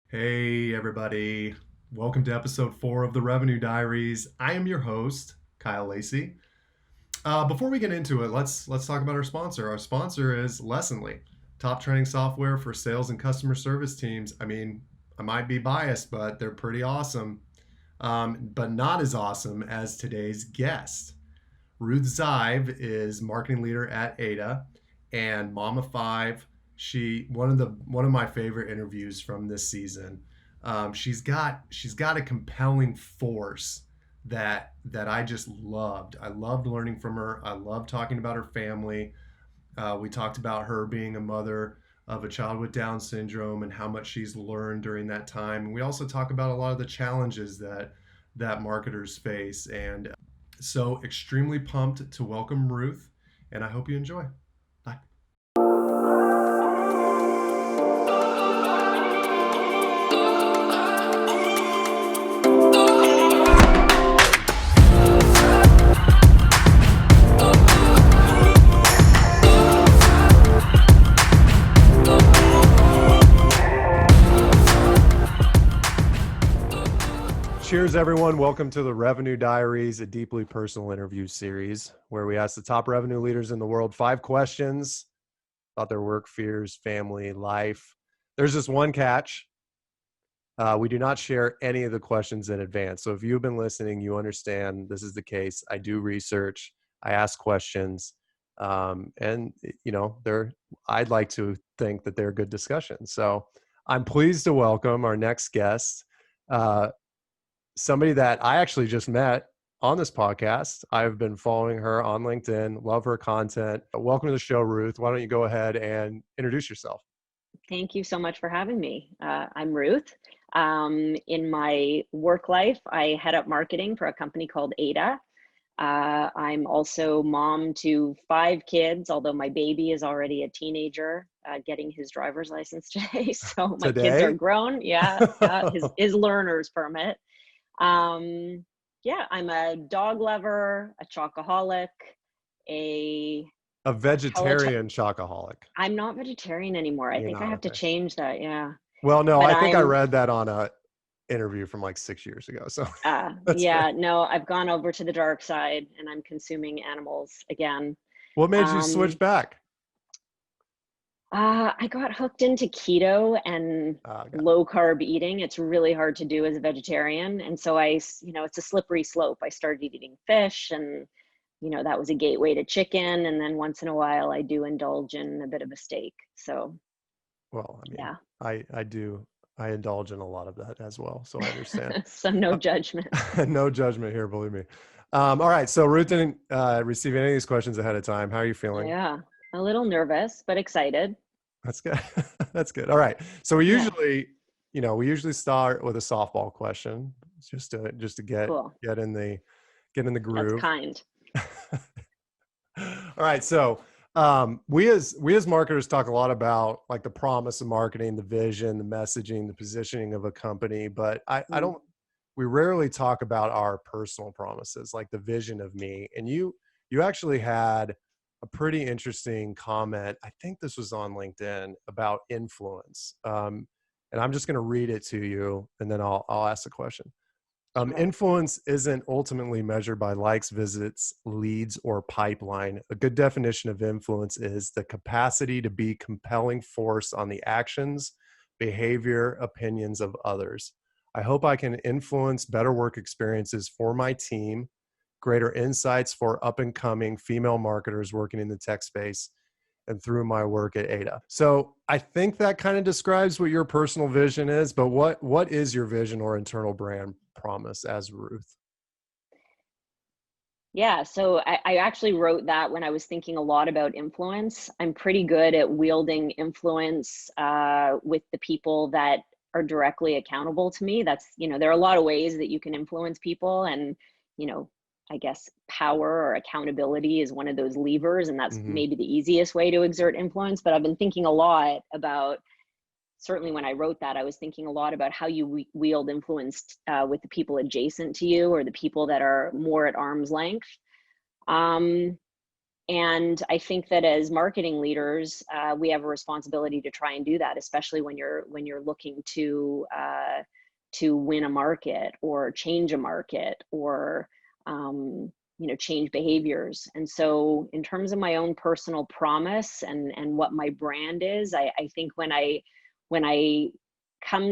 Hey, everybody. Welcome to episode 4 of the Revenue Diaries. I am your host, Kyle Lacey. Before we get into it, let's talk about our sponsor. Our sponsor is Lessonly, top training software for sales and customer service teams. I mean, I might be biased, but they're pretty awesome. But not as awesome as today's guest. Ruth Zive is marketing leader at Ada and Mama Five. She one of my favorite interviews from this season. She's got a compelling force that I just loved. I loved learning from her. I loved talking about her family. We talked about her being a mother of a child with Down syndrome and how much she's learned during that time. And we also talk about a lot of the challenges that marketers face. And so extremely pumped to welcome Ruth, and I hope you enjoy. Bye. Cheers, everyone. Welcome to the Revenue Diaries, a deeply personal interview series where we ask the top revenue leaders in the world 5 questions about their work, fears, family, life. There's just one catch. We do not share any of the questions in advance. So if you've been listening, you understand this is the case. I do research. I ask questions. And, I'd like to think that they're good discussions. So I'm pleased to welcome our next guest. Somebody that I actually just met on this podcast. I've been following her on LinkedIn, love her content. Welcome to the show, Ruth. Why don't you go ahead and introduce yourself? Thank you so much for having me. I'm Ruth. In my work life, I head up marketing for a company called Ada. I'm also mom to 5 kids, although my baby is already a teenager, getting his driver's license today. So my kids are Today? grown. Yeah, his learner's permit. I'm a dog lover, a chocoholic, a A Peloton. vegetarian chocoholic. I'm not vegetarian anymore. I You're think I not, have to okay. change that. Yeah. Well, no, But I think I I'm, read that on a interview from like 6 years ago. So that's good. yeah, no, I've gone over to the dark side and I'm consuming animals again. What made you switch Um, back? I got hooked into keto and Got it. low carb eating. It's really hard to do as a vegetarian. And so it's a slippery slope. I started eating fish and, that was a gateway to chicken. And then once in a while, I do indulge in a bit of a steak. So, Well, I mean, yeah. I indulge in a lot of that as well. So I understand. So no judgment. No judgment here, believe me. All right. So Ruth didn't receive any of these questions ahead of time. How are you feeling? Yeah. A little nervous, but excited. That's good. That's good. All right. So Yeah. we usually start with a softball question just to Cool. get in the That's groove. kind. All right. So we as marketers talk a lot about like the promise of marketing, the vision, the messaging, the positioning of a company, but I Mm. don't we rarely talk about our personal promises, like the vision of me. And you actually had a pretty interesting comment. I think this was on LinkedIn about influence. And I'm just going to read it to you, and then I'll ask the question. Sure. Influence isn't ultimately measured by likes, visits, leads, or pipeline. A good definition of influence is the capacity to be compelling force on the actions, behavior, opinions of others. I hope I can influence better work experiences for my team, greater insights for up and coming female marketers working in the tech space, and through my work at Ada. So I think that kind of describes what your personal vision is, but what is your vision or internal brand promise as Ruth? Yeah. So I actually wrote that when I was thinking a lot about influence. I'm pretty good at wielding influence with the people that are directly accountable to me. There are a lot of ways that you can influence people. And, you know, I guess power or accountability is one of those levers. And that's Mm-hmm. maybe the easiest way to exert influence. But I've been thinking a lot about, certainly when I wrote that, I was thinking a lot about how you wield influence with the people adjacent to you or the people that are more at arm's length. Um, And I think that as marketing leaders, we have a responsibility to try and do that, especially when you're looking to win a market or change a market or change behaviors. And so, in terms of my own personal promise and what my brand is, I think when I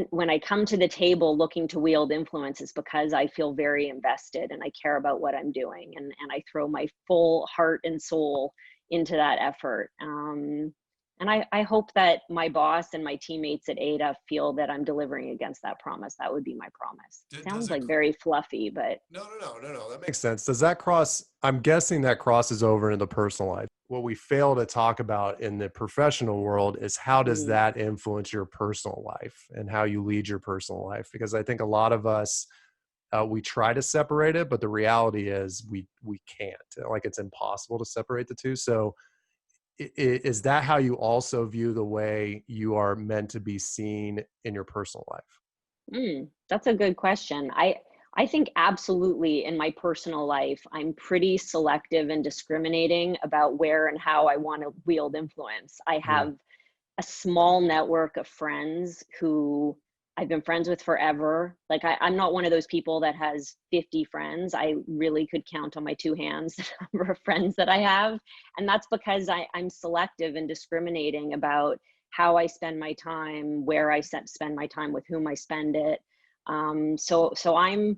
when I come to the table looking to wield influence, it's because I feel very invested and I care about what I'm doing, and I throw my full heart and soul into that effort. And I hope that my boss and my teammates at Ada feel that I'm delivering against that promise. That would be my promise. Does Sounds it? like very fluffy, but No. That makes sense. Does that cross? I'm guessing that crosses over into the personal life. What we fail to talk about in the professional world is how does mm, that influence your personal life and how you lead your personal life? Because I think a lot of us, we try to separate it, but the reality is we can't. Like it's impossible to separate the two. So is that how you also view the way you are meant to be seen in your personal life? that's a good question. I think absolutely in my personal life, I'm pretty selective and discriminating about where and how I want to wield influence. I Mm. have a small network of friends who I've been friends with forever. Like I'm not one of those people that has 50 friends. I really could count on my two hands the number of friends that I have. And that's because I'm selective and discriminating about how I spend my time, where I spend my time, with whom I spend it. So I'm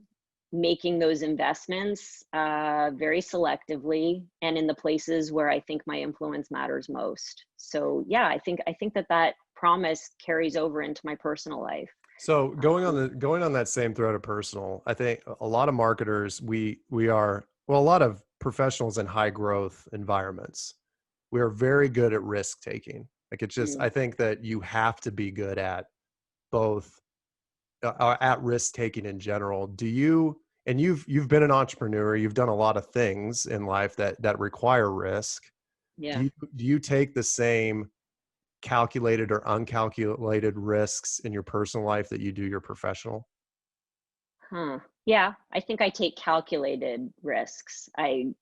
making those investments very selectively and in the places where I think my influence matters most. So yeah, I think that promise carries over into my personal life. So Um, going on that same thread of personal, I think a lot of marketers, we are, well, a lot of professionals in high growth environments, we are very good at risk taking. Like it's just, mm, I think that you have to be good at both, at risk taking in general. Do you, and you've been an entrepreneur, you've done a lot of things in life that require risk. yeah. Do you take the same calculated or uncalculated risks in your personal life that you do your professional? Huh. Yeah, I think I take calculated risks. I'm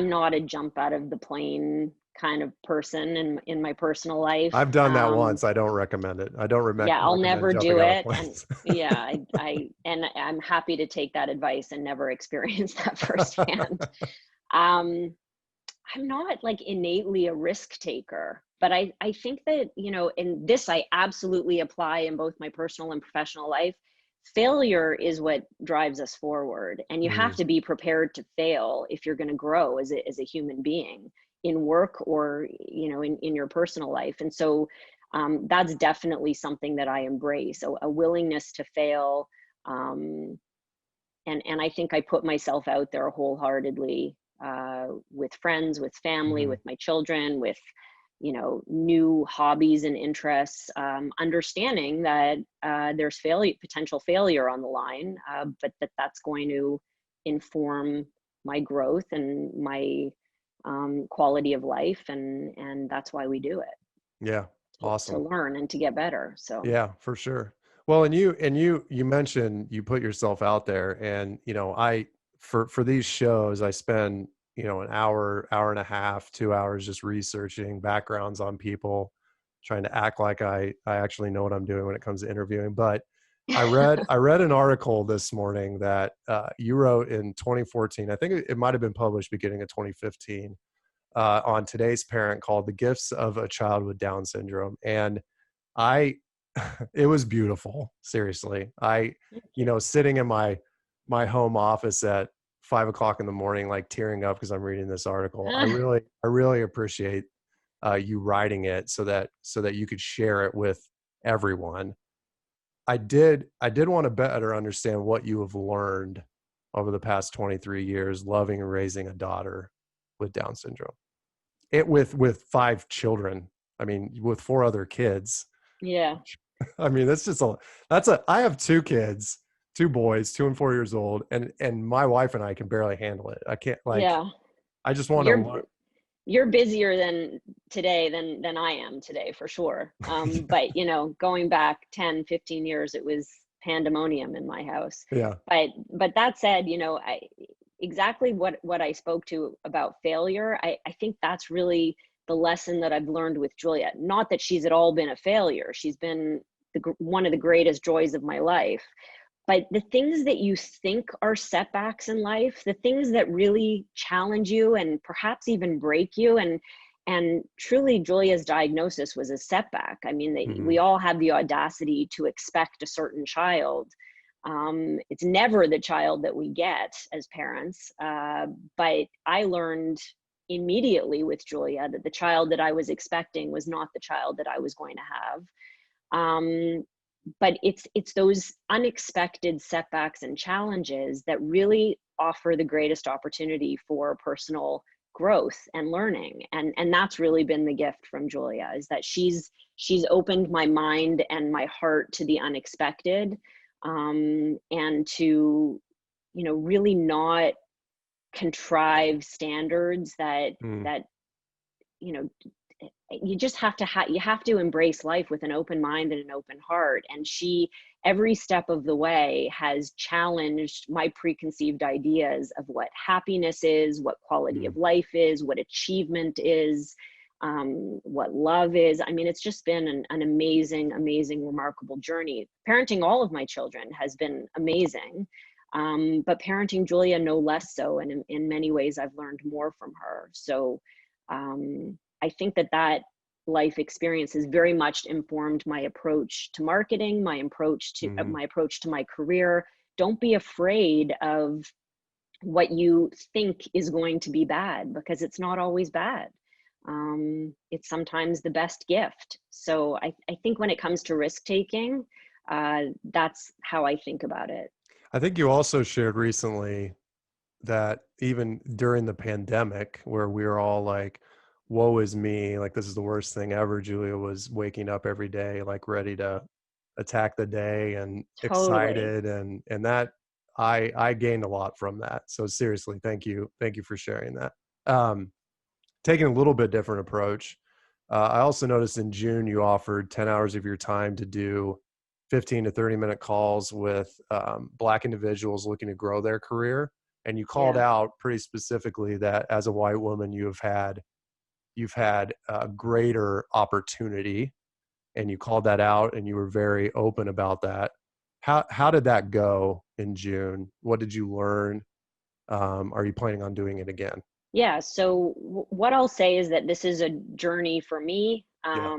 not a jump out of the plane kind of person in my personal life. I've done that once. I don't recommend it. I don't Yeah, I'll recommend never jumping do out of it. And planes. yeah, and I'm happy to take that advice and never experience that firsthand. Um, I'm not like innately a risk taker, but I think that, and this I absolutely apply in both my personal and professional life. Failure is what drives us forward, and you have Mm, to be prepared to fail if you're going to grow as a human being in work or in your personal life. And so that's definitely something that I embrace, a willingness to fail. Um, and I think I put myself out there wholeheartedly, with friends, with family, mhm. with my children, with new hobbies and interests, understanding that there's potential failure on the line, but that's going to inform my growth and my quality of life, and that's why we do it, Yeah. to Awesome. learn and to get better. So Yeah, for sure. Well, and you mentioned you put yourself out there, and I, for these shows I spend an hour and a half, 2 hours just researching backgrounds on people, trying to act like I actually know what I'm doing when it comes to interviewing. But I read an article this morning that you wrote in 2014. I think it might have been published beginning of 2015, on Today's Parent, called "The Gifts of a Child with Down Syndrome," and I it was beautiful. Seriously. thank you. Sitting in my home office at 5 o'clock in the morning, like tearing up because I'm reading this article. I really appreciate you writing it so that you could share it with everyone. I did want to better understand what you have learned over the past 23 years loving and raising a daughter with Down syndrome. It with five children. I mean, with four other kids. Yeah, I mean, I have two kids, two boys, 2 and 4 years old, and my wife and I can barely handle it. I can't, like, yeah. I just want to You're learn. you're busier than I am today, for sure. But going back 10, 15 years, it was pandemonium in my house. Yeah. But that said, exactly what I spoke to about failure. I think that's really the lesson that I've learned with Julia. Not that she's at all been a failure. She's been one of the greatest joys of my life. But the things that you think are setbacks in life, the things that really challenge you and perhaps even break you, and truly Julia's diagnosis was a setback. I mean, we Mhm. all have the audacity to expect a certain child. It's never the child that we get as parents, but I learned immediately with Julia that the child that I was expecting was not the child that I was going to have. um, but it's those unexpected setbacks and challenges that really offer the greatest opportunity for personal growth and learning, and that's really been the gift from Julia, is that she's opened my mind and my heart to the unexpected, and to, really not contrive standards Mm. that you know you just have to you have to embrace life with an open mind and an open heart, and she, every step of the way, has challenged my preconceived ideas of what happiness is, what quality of Mm. life is, what achievement is, what love is. I mean, it's just been an amazing, amazing, remarkable journey. Parenting all of my children has been amazing, but parenting Julia no less so, and in many ways I've learned more from her. So I think that life experience has very much informed my approach to marketing, Mhm. my approach to my career. Don't be afraid of what you think is going to be bad, because it's not always bad. It's sometimes the best gift. So I think when it comes to risk taking, that's how I think about it. I think you also shared recently that even during the pandemic, where we were all like, woe is me, like this is the worst thing ever, Julia was waking up every day like ready to attack the day and Totally. excited, and that I gained a lot from that. So seriously, thank you for sharing that. um Taking a little bit different approach, I also noticed in June you offered 10 hours of your time to do 15 to 30-minute calls with Black individuals looking to grow their career. And you called Yeah. out pretty specifically that as a white woman, you've had a greater opportunity, and you called that out, and you were very open about that. How did that go in June? What did you learn? Are you planning on doing it again? Yeah, so what I'll say is that this is a journey for me. Yeah.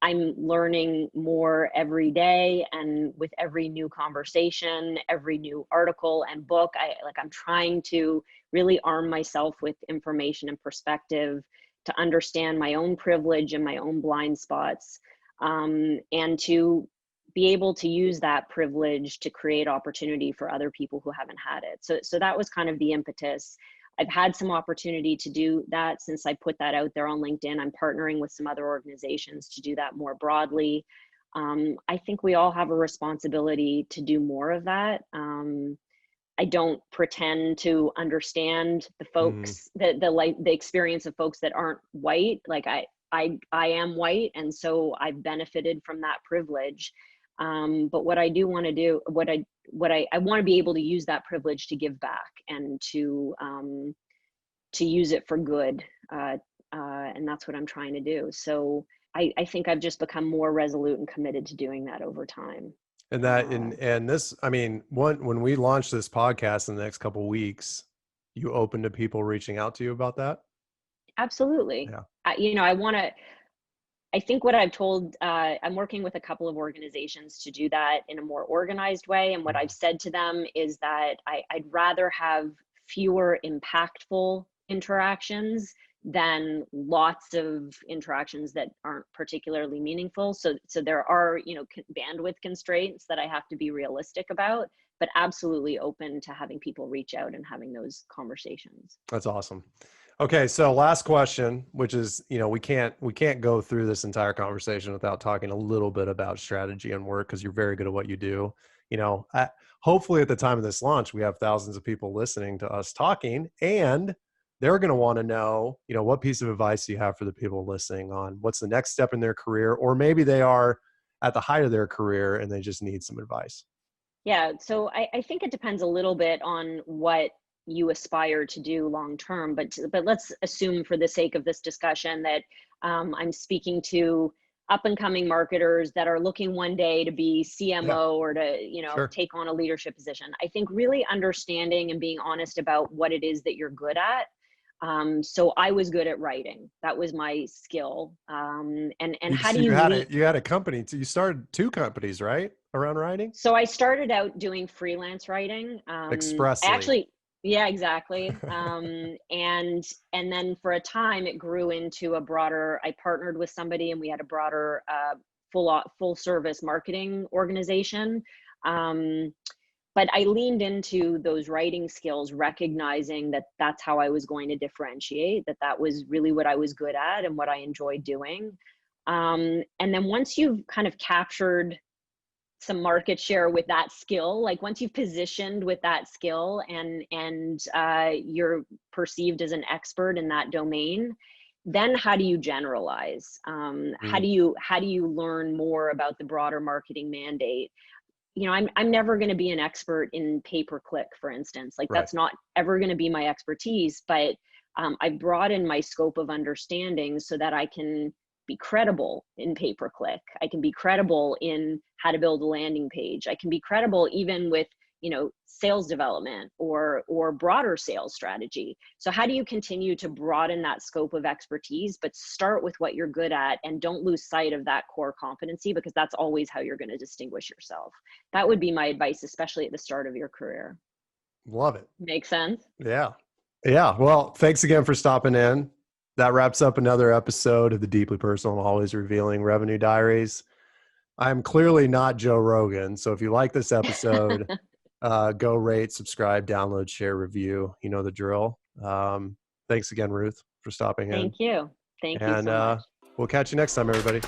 I'm learning more every day, and with every new conversation, every new article and book, I'm trying to really arm myself with information and perspective to understand my own privilege and my own blind spots, and to be able to use that privilege to create opportunity for other people who haven't had it. So that was kind of the impetus. I've had some opportunity to do that since I put that out there on LinkedIn. I'm partnering with some other organizations to do that more broadly. I think we all have a responsibility to do more of that. I don't pretend to understand the Mm. folks, the experience of folks that aren't white. Like I am white, and so I've benefited from that privilege. But what I do want to do, I want to be able to use that privilege to give back, and to use it for good. And that's what I'm trying to do. So I think I've just become more resolute and committed to doing that over time. And that and this, I mean, when we launch this podcast in the next couple weeks, you open to people reaching out to you about that? Absolutely. Yeah. I want to. I think what I've told, I'm working with a couple of organizations to do that in a more organized way. And what I've Mhm. said to them is that I'd rather have fewer impactful interactions than lots of interactions that aren't particularly meaningful. So there are, bandwidth constraints that I have to be realistic about, but absolutely open to having people reach out and having those conversations. That's awesome. Okay, so last question, which is, we can't go through this entire conversation without talking a little bit about strategy and work, because you're very good at what you do. Hopefully at the time of this launch, we have thousands of people listening to us talking, and they're going to want to know, what piece of advice do you have for the people listening on what's the next step in their career, or maybe they are at the height of their career and they just need some advice. Yeah, so I think it depends a little bit on what you aspire to do long term. But let's assume for the sake of this discussion that I'm speaking to up and coming marketers that are looking one day to be Yeah, CMO or to, sure. take on a leadership position. I think really understanding and being honest about what it is that you're good at. So I was good at writing. That was my skill. And how do you lead? You had a company. You started two companies, right? Around writing? So I started out doing freelance writing. I Expressly. actually, yeah, exactly. And then for a time it grew into a broader, I partnered with somebody and we had a broader, full service marketing organization. Um, but I leaned into those writing skills, recognizing that that's how I was going to differentiate, that was really what I was good at and what I enjoyed doing. And then once you've kind of captured some market share with that skill, like once you've positioned with that skill and you're perceived as an expert in that domain, then how do you generalize? How Mm, do you learn more about the broader marketing mandate? I'm never going to be an expert in pay per click, for instance. Like right. that's not ever going to be my expertise, but I've broadened my scope of understanding so that I can be credible in pay per click. I can be credible in how to build a landing page. I can be credible even with sales development or broader sales strategy. So how do you continue to broaden that scope of expertise, but start with what you're good at and don't lose sight of that core competency, because that's always how you're going to distinguish yourself. That would be my advice, especially at the start of your career. Love it. Make sense? Yeah. Yeah. Well, thanks again for stopping in. That wraps up another episode of the Deeply Personal and Always Revealing Revenue Diaries. I'm clearly not Joe Rogan. So if you like this episode, go rate, subscribe, download, share, review. You know the drill. Thanks again, Ruth, for stopping in. Thank you. Thank you And so much. we'll catch you next time, everybody.